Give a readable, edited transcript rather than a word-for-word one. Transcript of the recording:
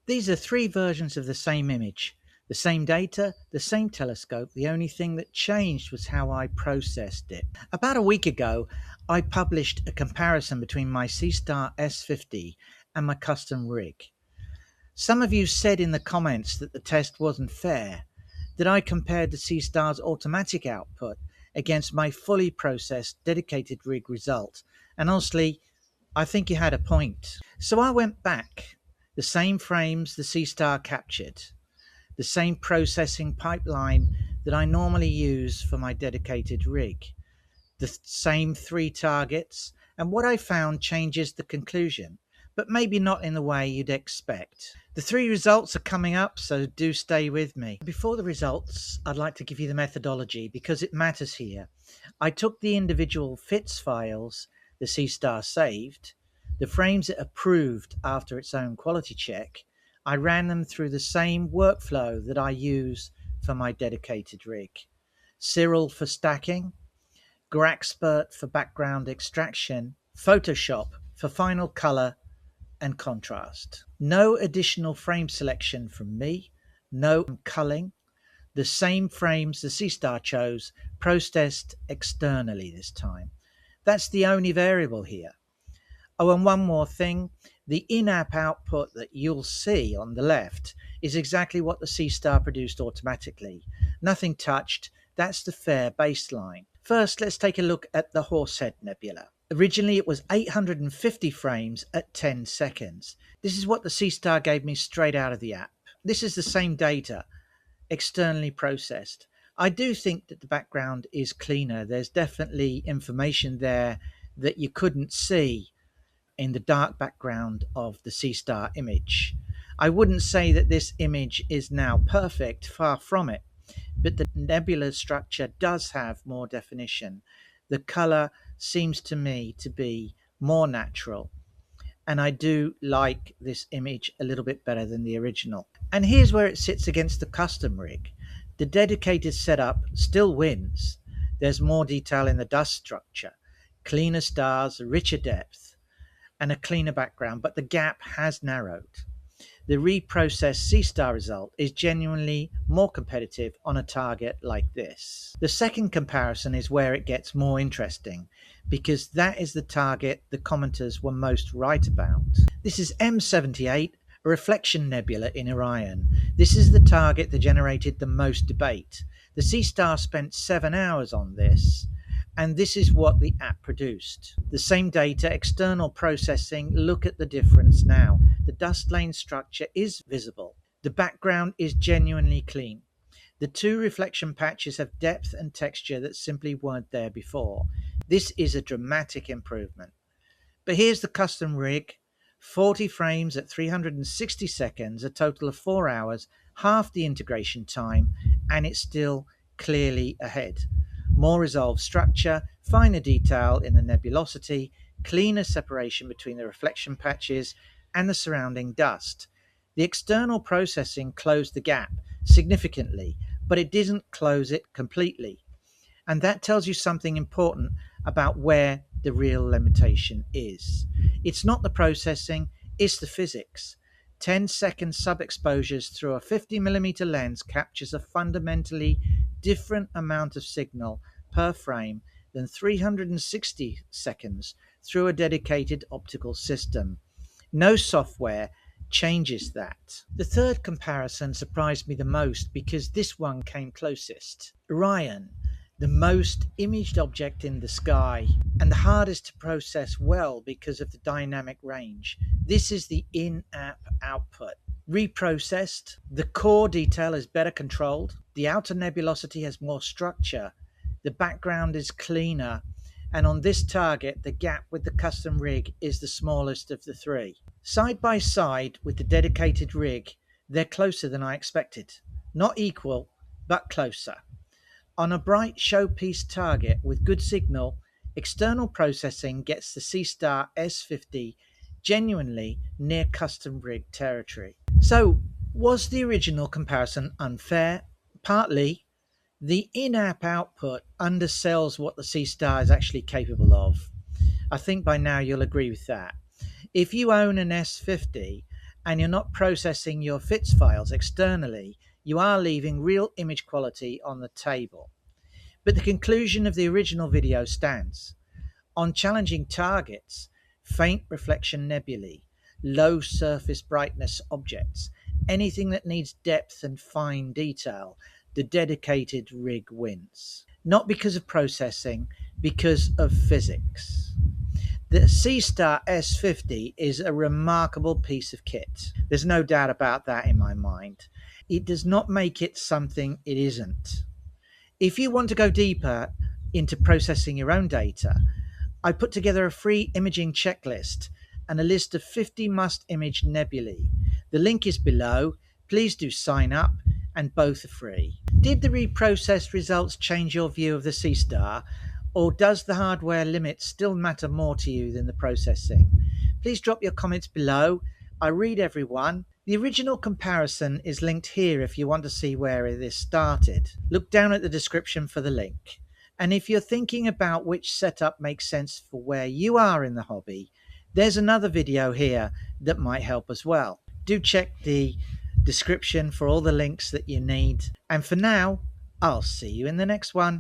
These are three versions of the same image, the same data, the same telescope. The only thing that changed was how I processed it. About a week ago, I published a comparison between my Seestar S50 and my custom rig. Some of you said in the comments that the test wasn't fair, that I compared the Seestar's automatic output against my fully processed dedicated rig result. And honestly, I think you had a point. So I went back. The same frames the Seestar captured, the same processing pipeline that I normally use for my dedicated rig, the same three targets, and what I found changes the conclusion, but maybe not in the way you'd expect. The three results are coming up, so do stay with me. Before the results, I'd like to give you the methodology because it matters here. I took the individual FITS files the Seestar saved, the frames it approved after its own quality check. I ran them through the same workflow that I use for my dedicated rig. Siril for stacking, Graxpert for background extraction, Photoshop for final color and contrast. No additional frame selection from me, no culling. The same frames the Seestar chose, processed externally this time. That's the only variable here. Oh, and one more thing, the in-app output that you'll see on the left is exactly what the Seestar produced automatically. Nothing touched, that's the fair baseline. First, let's take a look at the Horsehead Nebula. Originally, it was 850 frames at 10 seconds. This is what the Seestar gave me straight out of the app. This is the same data, externally processed. I do think that the background is cleaner. There's definitely information there that you couldn't see in the dark background of the Seestar image. I wouldn't say that this image is now perfect, far from it, but the nebula structure does have more definition. The color seems to me to be more natural, and I do like this image a little bit better than the original. And here's where it sits against the custom rig. The dedicated setup still wins. There's more detail in the dust structure, cleaner stars, richer depth, and a cleaner background, but the gap has narrowed. The reprocessed Seestar result is genuinely more competitive on a target like this. The second comparison is where it gets more interesting, because that is the target the commenters were most right about. This is M78, a reflection nebula in Orion. This is the target that generated the most debate. The Seestar spent 7 hours on this, and this is what the app produced. The same data, external processing. Look at the difference now. The dust lane structure is visible. The background is genuinely clean. The two reflection patches have depth and texture that simply weren't there before. This is a dramatic improvement. But here's the custom rig. 40 frames at 360 seconds, a total of 4 hours, half the integration time, and it's still clearly ahead. More resolved structure, finer detail in the nebulosity, cleaner separation between the reflection patches and the surrounding dust. The external processing closed the gap significantly, but it didn't close it completely. And that tells you something important about where the real limitation is. It's not the processing, it's the physics. 10-second sub-exposures through a 50mm lens captures a fundamentally different amount of signal per frame than 360 seconds through a dedicated optical system. No software changes that. The third comparison surprised me the most because this one came closest. Orion, the most imaged object in the sky and the hardest to process well because of the dynamic range. This is the in-app output. Reprocessed, the core detail is better controlled, the outer nebulosity has more structure, the background is cleaner, and on this target the gap with the custom rig is the smallest of the three. Side by side with the dedicated rig, they're closer than I expected. Not equal, but closer. On a bright showpiece target with good signal, external processing gets the Seestar S50 genuinely near custom rig territory. So, was the original comparison unfair? Partly. The in-app output undersells what the Seestar is actually capable of. I think by now you'll agree with that. If you own an S50 and you're not processing your FITS files externally, you are leaving real image quality on the table. But the conclusion of the original video stands. On challenging targets, faint reflection nebulae, low surface brightness objects, anything that needs depth and fine detail, the dedicated rig wins. Not because of processing, because of physics. The Seestar S50 is a remarkable piece of kit. There's no doubt about that in my mind. It does not make it something it isn't. If you want to go deeper into processing your own data, I put together a free imaging checklist and a list of 50 must-image nebulae. The link is below. Please do sign up, and both are free. Did the reprocessed results change your view of the Seestar, or does the hardware limit still matter more to you than the processing? Please drop your comments below. I read everyone. The original comparison is linked here if you want to see where this started. Look down at the description for the link. And if you're thinking about which setup makes sense for where you are in the hobby, there's another video here that might help as well. Do check the description for all the links that you need. And for now, I'll see you in the next one.